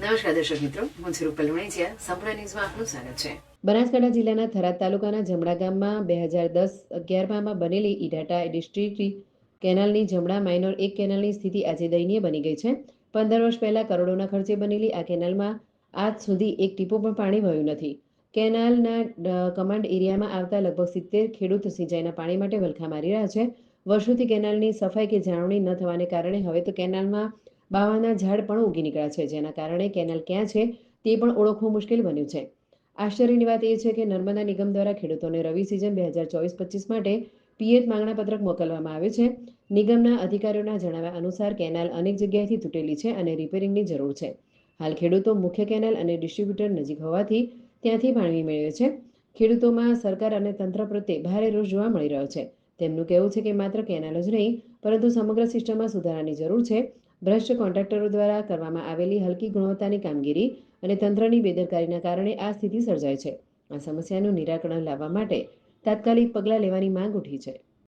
નમસ્કાર દર્શક મિત્રો, હું છું રૂપલ વણેચિયા. સંપૂર્ણ ન્યૂઝમાં આપનું સ્વાગત છે. બનાસકાંઠા જિલ્લાના થરાદ તાલુકાના જમણા ગામમાં 2010-11માં બનેલી ઈડાટા ડિસ્ટ્રિક્ટ કેનાલની જમણા માઇનોર એક કેનાલની સ્થિતિ આજે દયનીય બની ગઈ છે. 15 વર્ષ પહેલા કરોડોના ખર્ચે બનેલી આ કેનાલમાં આજ સુધી એક ટીપું પણ પાણી વહ્યું નથી. કેનાલના કમાન્ડ એરિયામાં આવતા લગભગ 70 ખેડૂત સિંચાઈના પાણી માટે વલખા મારી રહ્યા છે. વર્ષોથી કેનાલની સફાઈ કે જાળવણી ન થવાને કારણે હવે તો કેનાલમાં બાવાના ઝાડ પણ ઉગી નીકળ્યા છે, જેના કારણે કેનાલ ક્યાં છે તે પણ ઓળખવું મુશ્કેલ બન્યું છે. આશ્ચર્યની વાત એ છે કે નર્મદા નિગમ દ્વારા ખેડૂતોને રવિ સિઝન 2024-25 માટે પિયત માંગણા પત્રક મોકલવામાં આવે છે. નિગમના અધિકારીઓના જણાવ્યા અનુસાર કેનાલ અનેક જગ્યાએથી તૂટેલી છે અને રિપેરિંગની જરૂર છે. હાલ ખેડૂતો મુખ્ય કેનાલ અને ડિસ્ટ્રીબ્યુટર નજીક હોવાથી ત્યાંથી પાણી મેળવે છે. ખેડૂતોમાં સરકાર અને તંત્ર પ્રત્યે ભારે રોષ જોવા મળી રહ્યો છે. તેમનું કહેવું છે કે માત્ર કેનાલ જ નહીં, પરંતુ સમગ્ર સિસ્ટમમાં સુધારાની જરૂર છે. ભ્રષ્ટ કોન્ટ્રાક્ટરો દ્વારા કરવામાં આવેલી હલકી ગુણવત્તાની કામગીરી અને તંત્રની બેદરકારીના કારણે આ સ્થિતિ સર્જાય છે. આ સમસ્યાનું નિરાકરણ લાવવા માટે તાત્કાલિક પગલાં લેવાની માંગ ઉઠી છે.